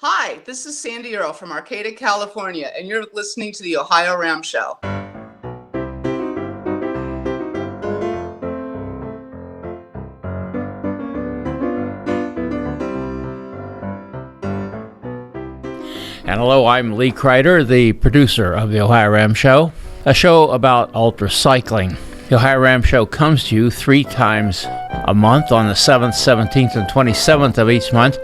Hi, this is Sandy Earle from Arcata, California, and you're listening to the OhioRAAM Show. And hello, I'm Lee Kreider, the producer of the OhioRAAM Show, a show about ultra cycling. The OhioRAAM Show comes to you 3 times a month on the 7th, 17th, and 27th of each month.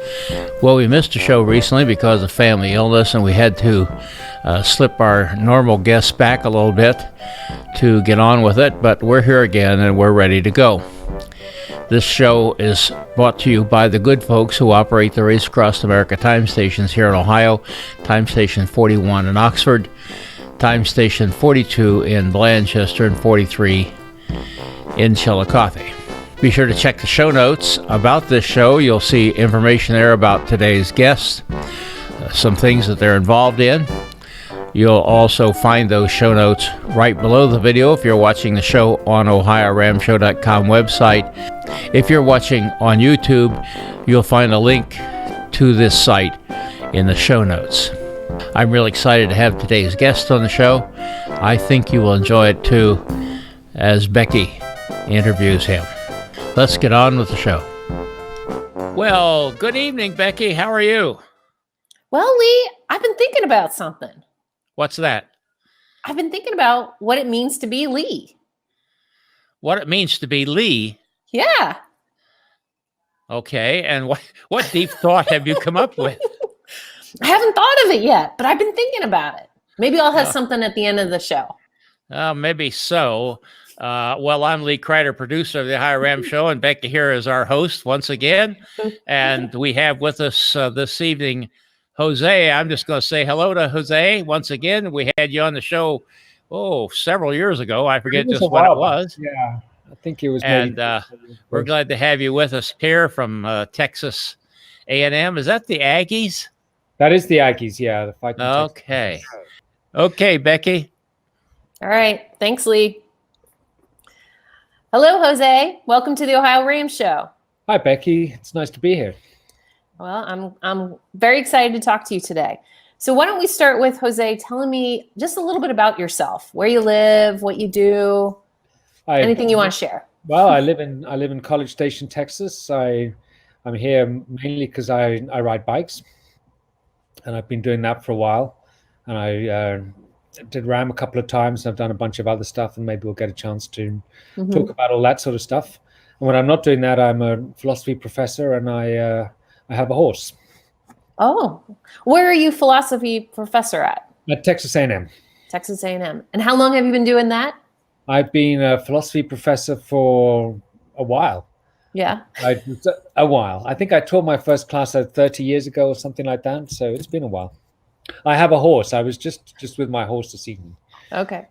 Well, we missed a show recently because of family illness, and we had to slip our normal guests back a little bit to get on with it, but we're here again and we're ready to go. This show is brought to you by the good folks who operate the Race Across America time stations here in Ohio, time station 41 in Oxford, time station 42 in Blanchester, and 43 in Chillicothe. Be sure to check the show notes about this show. You'll see information there about today's guests, some things that they're involved in. You'll also find those show notes right below the video if you're watching the show on OhioRAAMshow.com website. If you're watching on YouTube, you'll find a link to this site in the show notes. I'm really excited to have today's guest on the show. I think you will enjoy it too as Becky interviews him. Let's get on with the show. Well, good evening, Becky. How are you? Well, Lee, I've been thinking about something. What's that? I've been thinking about what it means to be Lee. What it means to be Lee? Yeah. Okay, and what deep thought have you come up with? I haven't thought of it yet, but I've been thinking about it. Maybe I'll have something at the end of the show. Maybe so. Well, I'm Lee Kreider, producer of the OhioRAAM Show, and Becky here is our host once again. And we have with us this evening Jose. I'm just going to say hello to Jose once again. We had you on the show, several years ago. I forget just when it was. Yeah, I think it was. And we're glad to have you with us here from Texas A&M. Is that the Aggies? That is the Aggies, yeah. The Fighting Okay. Texas. Okay, Becky. All right. Thanks, Lee. Hello, Jose. Welcome to the OhioRAAM Show. Hi, Becky. It's nice to be here. Well, I'm very excited to talk to you today. So why don't we start with Jose telling me just a little bit about yourself, where you live, what you do, anything you want to share. Well, I live in College Station, Texas. I'm here mainly because I ride bikes, and I've been doing that for a while. And I did RAAM a couple of times. I've done a bunch of other stuff, and maybe we'll get a chance to talk about all that sort of stuff. And when I'm not doing that, I'm a philosophy professor, and I have a horse. Oh, where are you philosophy professor at? At Texas A&M. Texas A&M. And how long have you been doing that? I've been a philosophy professor for a while. Yeah. A while. I think I taught my first class 30 years ago or something like that. So it's been a while. I have a horse. I was just with my horse this evening. Okay.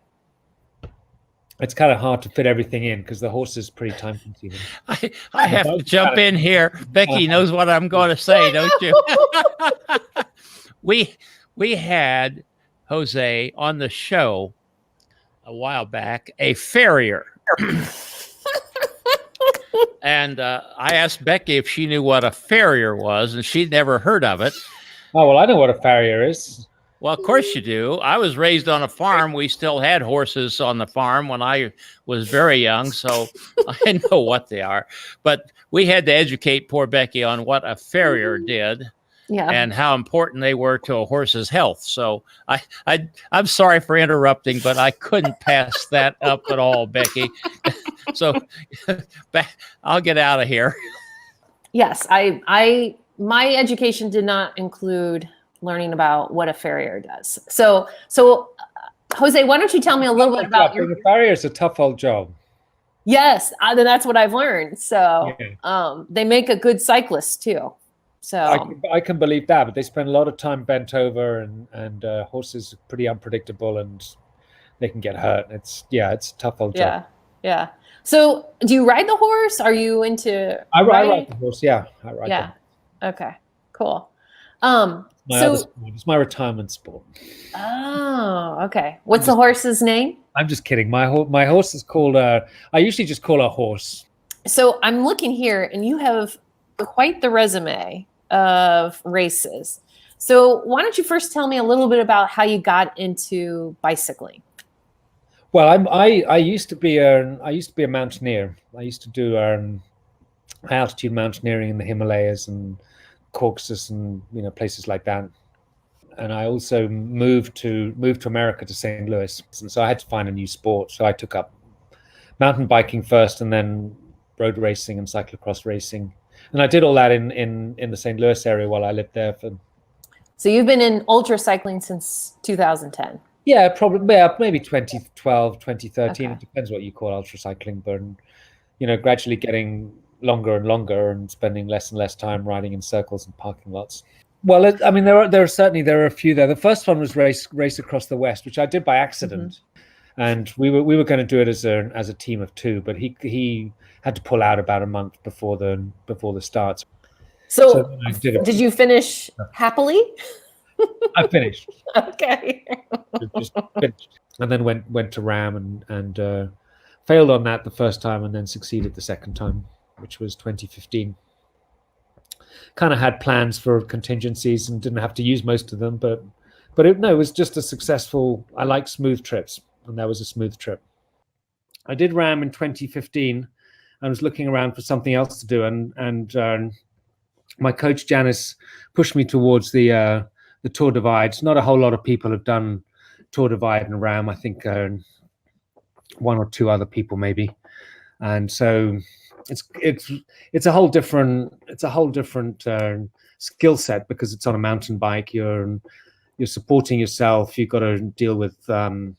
It's kind of hard to fit everything in because the horse is pretty time consuming. I have to jump in here. Becky knows what I'm going to say, don't you? We had Jose on the show a while back, a farrier. And I asked Becky if she knew what a farrier was, and she'd never heard of it. Oh, well, I know what a farrier is. Well, of course you do. I was raised on a farm. We still had horses on the farm when I was very young, so I know what they are. But we had to educate poor Becky on what a farrier did and how important they were to a horse's health. So I'm sorry for interrupting, but I couldn't pass that up at all, Becky. So I'll get out of here. Yes, my education did not include learning about what a farrier does. So Jose, why don't you tell me a little bit about your... The farrier is a tough old job. Yes, then that's what I've learned. So they make a good cyclist too. So I can believe that, but they spend a lot of time bent over, and horses are pretty unpredictable, and they can get hurt. It's a tough old job. Yeah. So do you ride the horse? Are you into I ride the horse, yeah. I ride them. Okay, cool. It's my retirement sport. Oh, okay. What's the horse's name? I'm just kidding. My horse is called, I usually just call her Horse. So I'm looking here, and you have quite the resume of races. So why don't you first tell me a little bit about how you got into bicycling? Well, I used to be a mountaineer. I used to do high altitude mountaineering in the Himalayas and Caucasus and places like that. And I also moved to America, to St. Louis, and so I had to find a new sport. So I took up mountain biking first, and then road racing and cyclocross racing. And I did all that in the St. Louis area while I lived there for. So you've been in ultra cycling since 2010. Yeah, probably. Yeah, maybe 2012, 2013. Okay. It depends what you call ultra cycling, but gradually getting longer and longer and spending less and less time riding in circles and parking lots. Well, I mean, there are a few there. The first one was race across the West, which I did by accident, and we were going to do it as a team of two, but he had to pull out about a month before the start. So did you finish happily? I finished. Okay. Just finished. And then went to RAAM and failed on that the first time, and then succeeded the second time, which was 2015. Kind of had plans for contingencies and didn't have to use most of them, but it was just a successful. I like smooth trips, and that was a smooth trip. I did RAAM in 2015. I was looking around for something else to do, and my coach Janice pushed me towards the TourDivide. Not a whole lot of people have done TourDivide and RAAM. I think one or two other people maybe, and so it's a whole different skill set, because it's on a mountain bike. You're supporting yourself. You've got to deal with a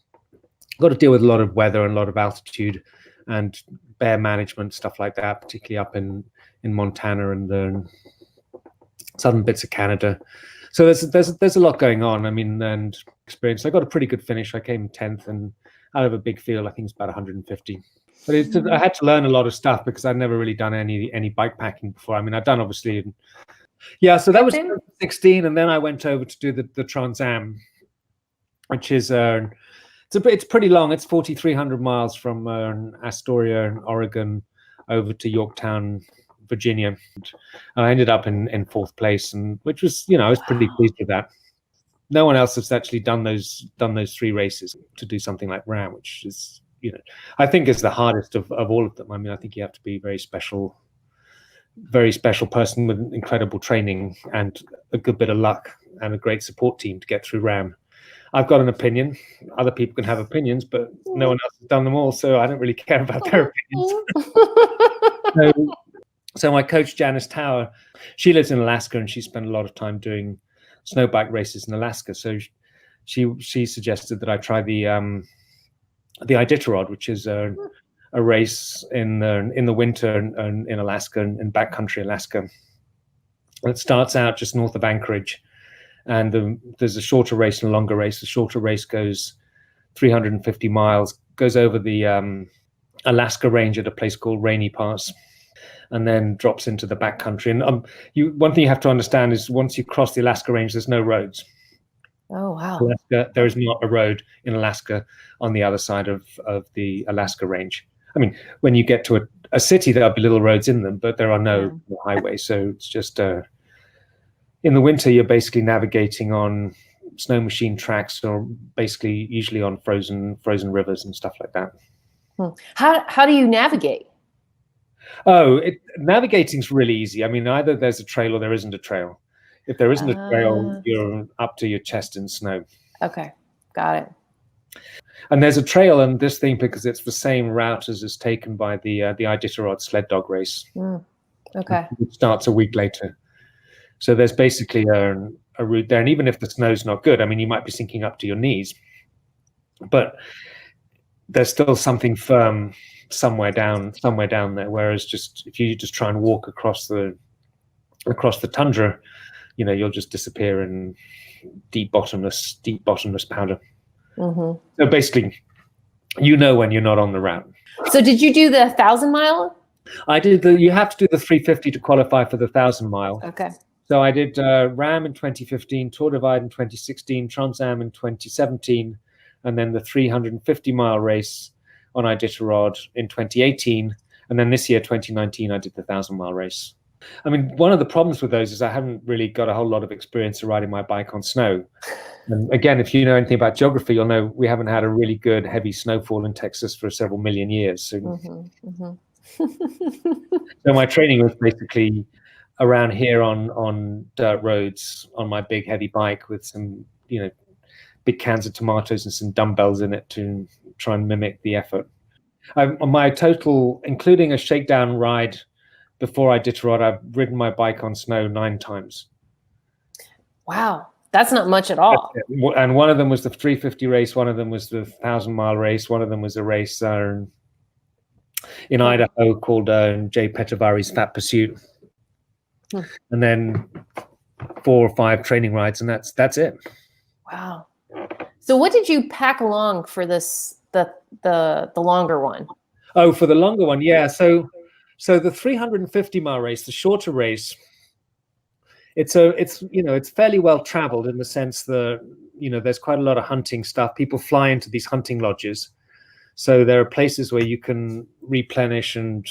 lot of weather and a lot of altitude and bear management, stuff like that, particularly up in Montana and the southern bits of Canada. So there's a lot going on. I mean, and experience. I got a pretty good finish. I came 10th, and out of a big field, I think it's about 150. But I had to learn a lot of stuff because I'd never really done any bike packing before. I mean, I'd done obviously. Yeah, so that was 2016, and then I went over to do the Trans Am, which is it's pretty long. It's 4,300 miles from Astoria in Oregon over to Yorktown, Virginia. And I ended up in fourth place, and which was I was pretty pleased with that. No one else has actually done those three races to do something like RAAM, which is I think is the hardest of all of them. I mean, I think you have to be a very special person with incredible training and a good bit of luck and a great support team to get through RAAM. I've got an opinion. Other people can have opinions, but no one else has done them all, so I don't really care about their opinions. So my coach, Janice Tower, she lives in Alaska, and she spent a lot of time doing snow bike races in Alaska. So she suggested that I try the Iditarod, which is a race in the winter in Alaska, in backcountry Alaska. It starts out just north of Anchorage, and there's a shorter race and a longer race. The shorter race goes 350 miles, goes over the Alaska range at a place called Rainy Pass, and then drops into the backcountry. And one thing you have to understand is once you cross the Alaska range, there's no roads. Oh, wow. Alaska, there is not a road in Alaska on the other side of the Alaska range. I mean, when you get to a city, there'll be little roads in them, but there are no highways. So it's just in the winter, you're basically navigating on snow machine tracks, or basically usually on frozen rivers and stuff like that. How do you navigate? Oh, navigating's really easy. I mean, either there's a trail or there isn't a trail. If there isn't a trail, you're up to your chest in snow. Okay, got it. And there's a trail on this thing because it's the same route as is taken by the Iditarod sled dog race. Okay. It starts a week later. So there's basically a route there. And even if the snow's not good, I mean, you might be sinking up to your knees, but there's still something firm somewhere down there. Whereas if you just try and walk across the tundra, you'll just disappear in deep bottomless powder. So basically, when you're not on the route. So did you do the 1,000-mile? I did you have to do the 350 to qualify for the 1,000-mile. Okay. So I did RAAM in 2015, TourDivide in 2016, Trans Am in 2017, and then the 350-mile race on Iditarod in 2018. And then this year, 2019, I did the 1,000-mile race. I mean, one of the problems with those is I haven't really got a whole lot of experience of riding my bike on snow. And again, if you know anything about geography, you'll know we haven't had a really good heavy snowfall in Texas for several million years. So, so my training was basically around here on dirt roads on my big heavy bike with some, big cans of tomatoes and some dumbbells in it to try and mimic the effort. My total, including a shakedown ride before Iditarod, I've ridden my bike on snow 9 times. Wow, that's not much at all. And one of them was the 350 race, one of them was the 1,000-mile race, one of them was a race in Idaho called Jay Petavari's Fat Pursuit. And then 4 or 5 training rides, and that's it. Wow. So what did you pack along for this, the longer one? Oh, for the longer one, yeah. So the 350-mile race, the shorter race, it's fairly well traveled in the sense that there's quite a lot of hunting stuff. People fly into these hunting lodges, so there are places where you can replenish and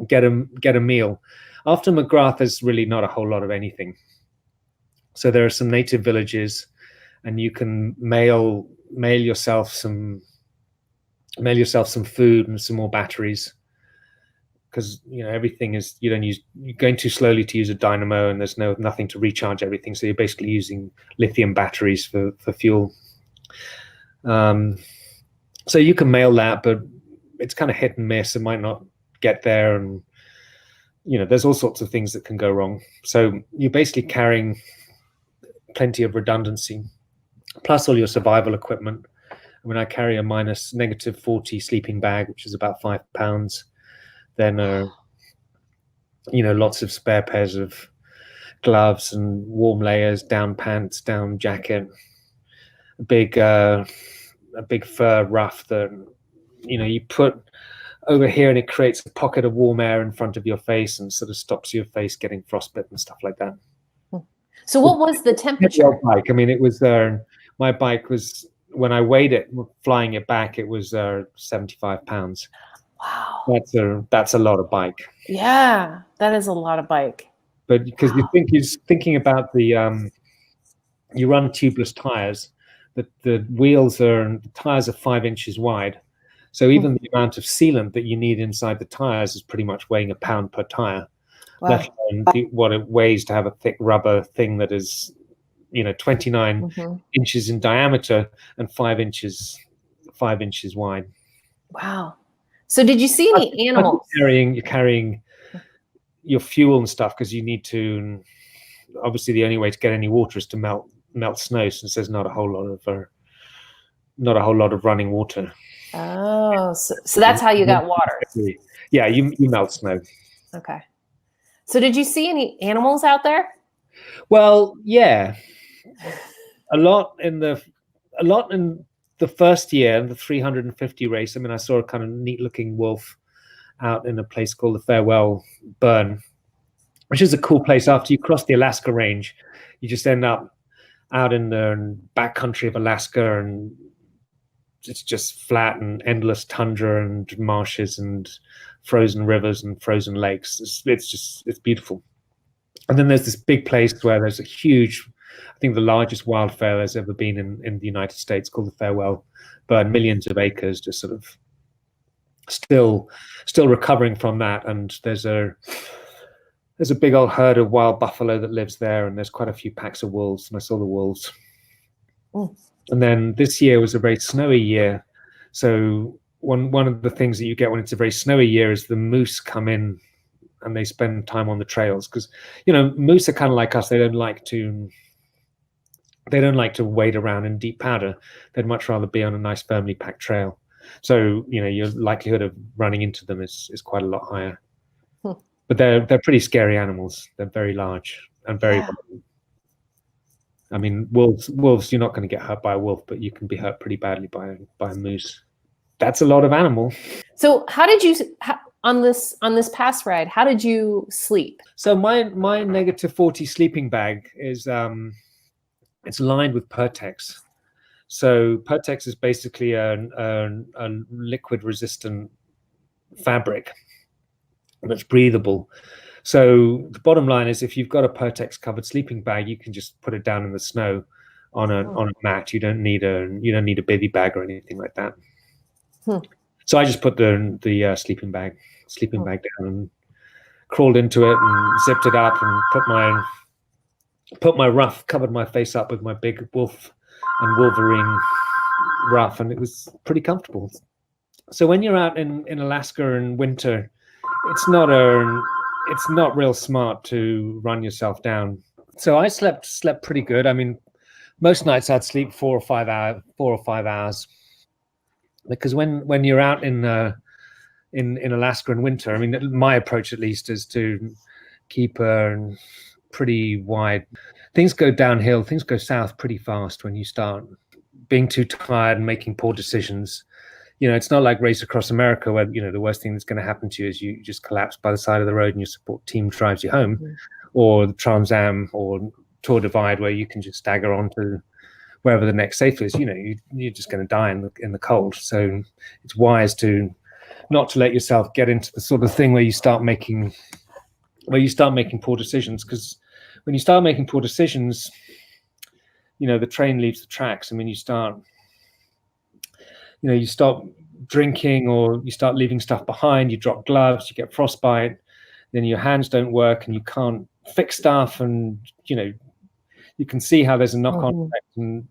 get a meal. After McGrath, there's really not a whole lot of anything. So there are some native villages, and you can mail yourself some food and some more batteries, because everything is, you're going too slowly to use a dynamo, and there's nothing to recharge everything. So you're basically using lithium batteries for fuel. So you can mail that, but it's kind of hit and miss. It might not get there, and there's all sorts of things that can go wrong. So you're basically carrying plenty of redundancy, plus all your survival equipment. I mean, I carry a -40 sleeping bag, which is about 5 pounds. Then, lots of spare pairs of gloves and warm layers, down pants, down jacket, a big fur ruff that, you put over here, and it creates a pocket of warm air in front of your face and sort of stops your face getting frostbite and stuff like that. So what was the temperature? Bike. I mean, it was my bike was, when I weighed it, flying it back, it was 75 pounds. Wow. That's a lot of bike. Yeah, that is a lot of bike. But because you're thinking about the you run tubeless tires, the tires are 5 inches wide. So even the amount of sealant that you need inside the tires is pretty much weighing 1 pound per tire. Wow. Let alone what it weighs to have a thick rubber thing that is, 29 inches in diameter and 5 inches wide. Wow. So did you see any animals? You're carrying your fuel and stuff, because you need to. Obviously, the only way to get any water is to melt snow, since there's not a whole lot of running water. Oh, so that's how you got water. Yeah, you melt snow. Okay. So did you see any animals out there? Well, yeah, a lot in the first year, the 350 race. I mean, I saw a kind of neat-looking wolf out in a place called the Farewell Burn, which is a cool place. After you cross the Alaska range, you just end up out in the backcountry of Alaska, and it's just flat and endless tundra and marshes and frozen rivers and frozen lakes. It's beautiful. And then there's this big place where there's a huge, I think the largest wildfire there's ever been in the United States, called the Farewell Burn. Millions of acres, just sort of still recovering from that. And there's a big old herd of wild buffalo that lives there, and there's quite a few packs of wolves, and I saw the wolves. And then this year was a very snowy year. So one of the things that you get when it's a very snowy year is the moose come in and they spend time on the trails, because moose are kind of like us. They don't like to wade around in deep powder. They'd much rather be on a nice firmly packed trail. So your likelihood of running into them is quite a lot higher. But they're pretty scary animals. They're very large and very violent. I mean, wolves, you're not going to get hurt by a wolf, but you can be hurt pretty badly by a moose. That's a lot of animal. So how did you, on this past ride, how did you sleep? So my -40 sleeping bag is, it's lined with Pertex. So Pertex is basically a liquid resistant fabric that's breathable. So the bottom line is, if you've got a Pertex covered sleeping bag, you can just put it down in the snow on a mat. You don't need a bivy bag or anything like that. So I just put the sleeping bag down and crawled into it and zipped it up and put my ruff, covered my face up with my big wolf and wolverine ruff, and it was pretty comfortable. So when you're out in Alaska in winter, it's not real smart to run yourself down. So I slept pretty good. I mean, most nights I'd sleep 4 or 5 hours, because when you're out in Alaska in winter, I mean, my approach at least is to keep pretty wide. Things go downhill, things go south pretty fast when you start being too tired and making poor decisions. It's not like Race Across America, where the worst thing that's going to happen to you is you just collapse by the side of the road and your support team drives you home, or the Trans Am or TourDivide, where you can just stagger on to wherever the next safe is. You're just going to die in the cold. So it's wise not to let yourself get into the sort of thing where you start making poor decisions, because when you start making poor decisions, the train leaves the tracks. I mean, you start drinking, or you start leaving stuff behind, you drop gloves, you get frostbite, then your hands don't work and you can't fix stuff, and you can see how there's a knock-on effect, and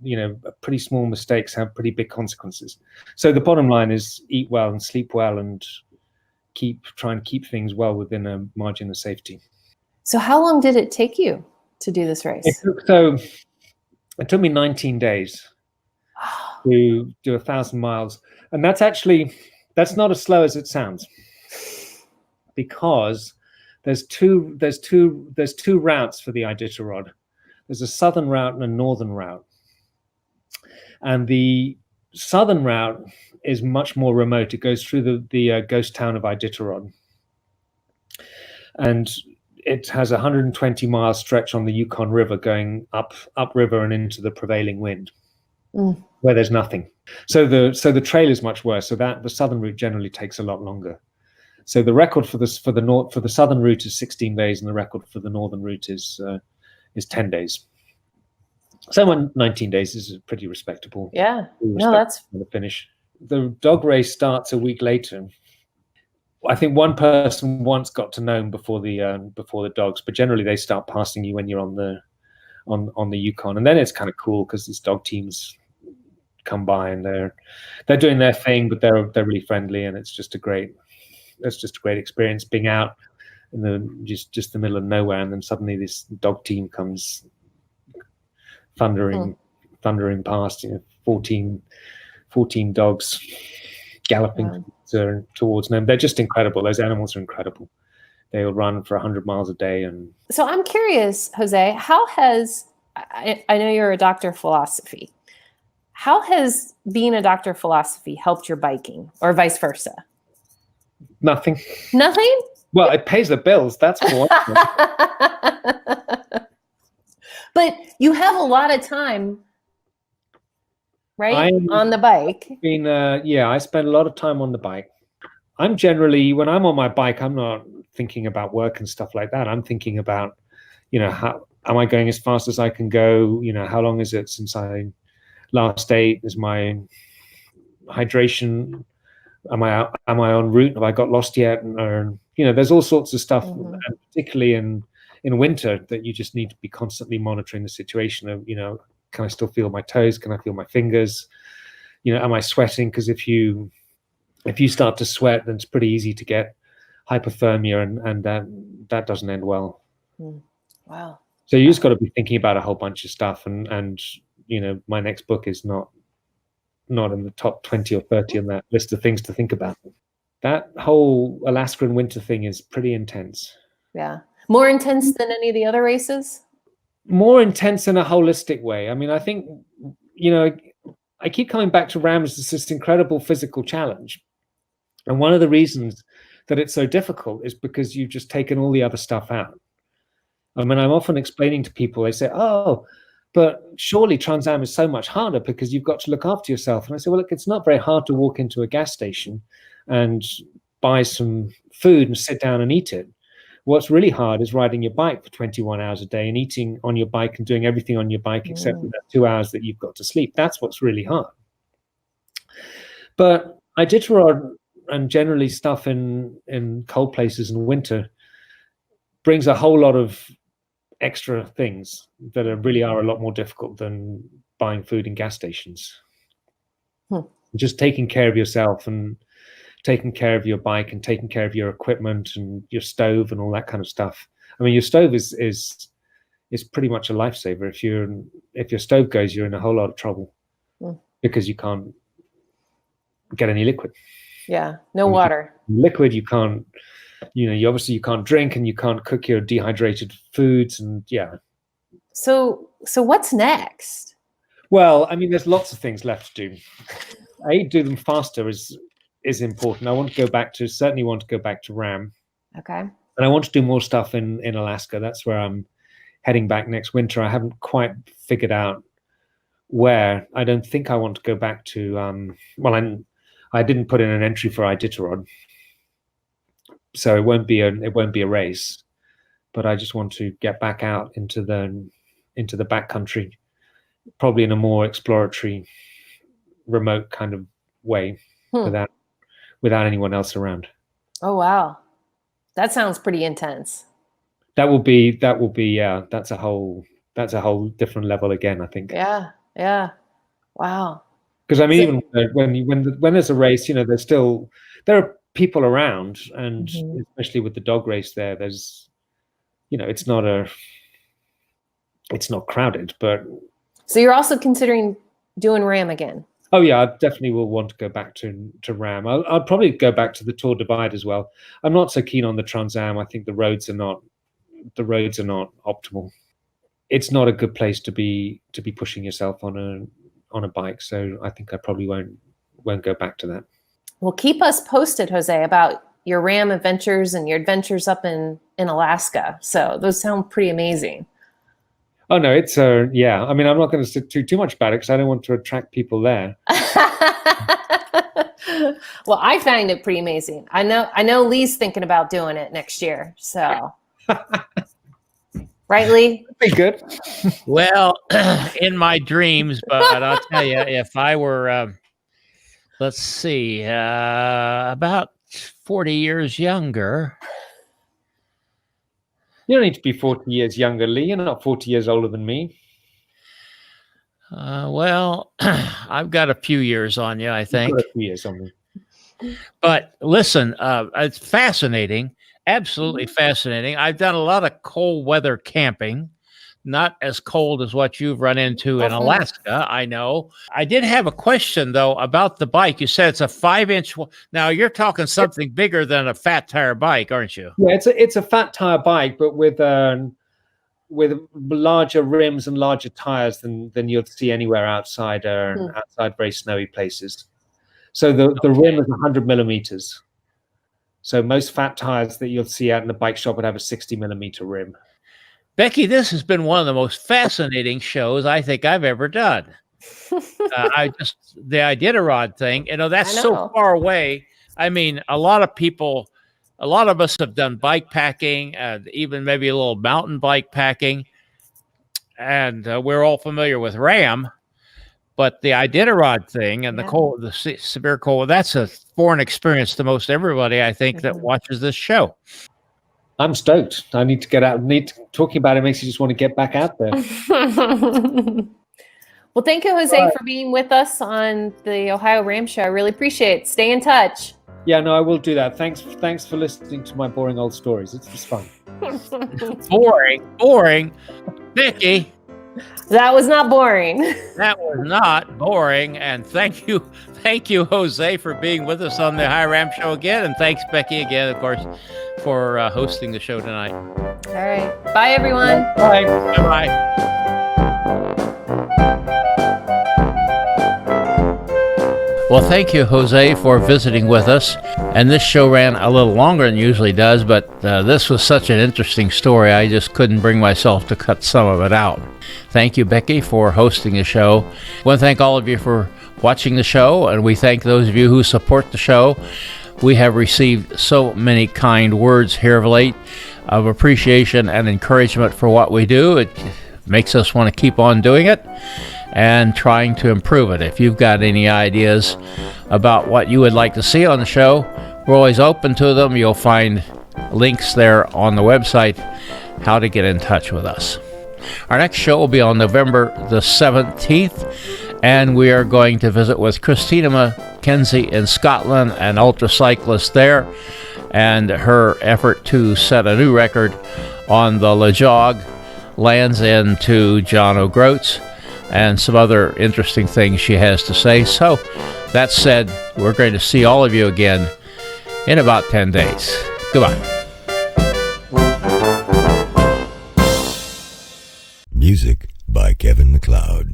pretty small mistakes have pretty big consequences. So the bottom line is eat well and sleep well, and try and keep things well within a margin of safety. So how long did it take you to do this race? It took me 19 days to do 1,000 miles, and that's not as slow as it sounds, because there's two routes for the Iditarod. There's a southern route and a northern route, and the southern route is much more remote. It goes through the ghost town of Iditarod, and it has a 120-mile stretch on the Yukon River going upriver and into the prevailing wind, where there's nothing. So the trail is much worse. So that the southern route generally takes a lot longer. So the record for the southern route is 16 days, and the record for the northern route is 10 days. So 19 days is pretty respectable. Yeah, no, that's the finish. The dog race starts a week later. I think one person once got to Nome before the dogs, but generally they start passing you when you're on the Yukon, and then it's kind of cool because these dog teams come by and they're doing their thing, but they're really friendly, and it's just a great experience being out in the middle of nowhere, and then suddenly this dog team comes thundering past, 14 dogs galloping towards them. They're just incredible. Those animals are incredible. They will run for 100 miles a day. And so I'm curious, Jose, how has, I know you're a doctor of philosophy, how has being a doctor of philosophy helped your biking, or vice versa? Nothing. Well, it pays the bills, that's for But you have a lot of time, right, on the bike. I spend a lot of time on the bike. I'm generally, when I'm on my bike, I'm not thinking about work and stuff like that. I'm thinking about, how am I going as fast as I can go? How long is it since I last ate? Is my hydration? Am I en route? Have I got lost yet? Or, there's all sorts of stuff, and particularly in winter, that you just need to be constantly monitoring the situation of, can I still feel my toes? Can I feel my fingers? Am I sweating? Because if you start to sweat, then it's pretty easy to get hypothermia, and that doesn't end well. Wow. So you just got to be thinking about a whole bunch of stuff, and my next book is not in the top 20 or 30 on that list of things to think about. That whole Alaskan winter thing is pretty intense. Yeah. More intense than any of the other races? More intense in a holistic way. I mean, I think, I keep coming back to RAAM as this incredible physical challenge. And one of the reasons that it's so difficult is because you've just taken all the other stuff out. I mean, I'm often explaining to people, they say, oh, but surely Trans Am is so much harder because you've got to look after yourself. And I say, well, look, it's not very hard to walk into a gas station and buy some food and sit down and eat it. What's really hard is riding your bike for 21 hours a day and eating on your bike and doing everything on your bike except for that 2 hours that you've got to sleep. That's what's really hard. But Iditarod and generally stuff in cold places in winter brings a whole lot of extra things that really are a lot more difficult than buying food in gas stations. Just taking care of yourself and taking care of your bike and taking care of your equipment and your stove and all that kind of stuff. I mean, your stove is pretty much a lifesaver. If your stove goes, you're in a whole lot of trouble because you can't get any liquid. Yeah, no water. Liquid, you can't, you obviously you can't drink and you can't cook your dehydrated foods and yeah. So what's next? Well, I mean, there's lots of things left to do. Do them faster is important. Certainly want to go back to RAAM. Okay. And I want to do more stuff in Alaska. That's where I'm heading back next winter. I haven't quite figured out where. I don't think I want to go back to, I didn't put in an entry for Iditarod, so it won't be a race. But I just want to get back out into the backcountry, probably in a more exploratory, remote kind of way, without anyone else around. Oh wow, that sounds pretty intense. That will be yeah. That's a whole different level again, I think. Yeah. Wow. Because I mean, even when there's a race, there are people around, and especially with the dog race there's it's not crowded, but. So you're also considering doing RAAM again? Oh yeah, I definitely will want to go back to RAAM. I'll probably go back to the TourDivide as well. I'm not so keen on the Trans Am. I think the roads are not optimal. It's not a good place to be pushing yourself on a bike. So I think I probably won't go back to that. Well, keep us posted, Jose, about your RAAM adventures and your adventures up in Alaska. So those sound pretty amazing. Oh no, it's yeah. I mean, I'm not going to say too much about it because I don't want to attract people there. Well, I find it pretty amazing. I know Lee's thinking about doing it next year. So, right, Lee? Be good. Well, in my dreams, but I'll tell you, if I were, let's see, about 40 years younger. You don't need to be 40 years younger, Lee. You're not 40 years older than me. Well, I've got a few years on you, I think. You've got a few years on me. But listen, it's fascinating, absolutely fascinating. I've done a lot of cold weather camping, not as cold as what you've run into in Alaska, I know. I did have a question, though, about the bike. You said it's a 5-inch. Now, you're talking something bigger than a fat tire bike, aren't you? Yeah, it's a fat tire bike, but with larger rims and larger tires than you'll see anywhere outside very snowy places. So the rim is 100 millimeters. So most fat tires that you'll see out in the bike shop would have a 60 millimeter rim. Becky, this has been one of the most fascinating shows I think I've ever done. The Iditarod thing, that's so far away. I mean, a lot of us have done bike packing, even maybe a little mountain bike packing, and we're all familiar with RAAM. But the Iditarod thing and the severe cold, that's a foreign experience to most everybody, I think, that watches this show. I'm stoked. I need to get out. Talking about it makes you just want to get back out there. Well, thank you, Jose, for being with us on the OhioRAAM show. I really appreciate it. Stay in touch. Yeah, no, I will do that. Thanks for listening to my boring old stories. It's just fun. Boring. Becky. That was not boring. That was not boring. And thank you, Jose, for being with us on the OhioRAAM show again. And thanks, Becky, again, of course, for hosting the show tonight. All right. Bye, everyone. Bye. Bye-bye. Well, thank you, Jose, for visiting with us. And this show ran a little longer than it usually does, but this was such an interesting story, I just couldn't bring myself to cut some of it out. Thank you, Becky, for hosting the show. I want to thank all of you for watching the show, and we thank those of you who support the show. We have received so many kind words here of late of appreciation and encouragement for what we do. It makes us want to keep on doing it and trying to improve it. If you've got any ideas about what you would like to see on the show, we're always open to them. You'll find links there on the website how to get in touch with us. Our next show will be on November the 17th, and we are going to visit with Christina McKenzie in Scotland, an ultracyclist there, and her effort to set a new record on the Lejog Land's End to John O'Groats, and some other interesting things she has to say. So, that said, we're going to see all of you again in about 10 days. Goodbye. Music by Kevin MacLeod.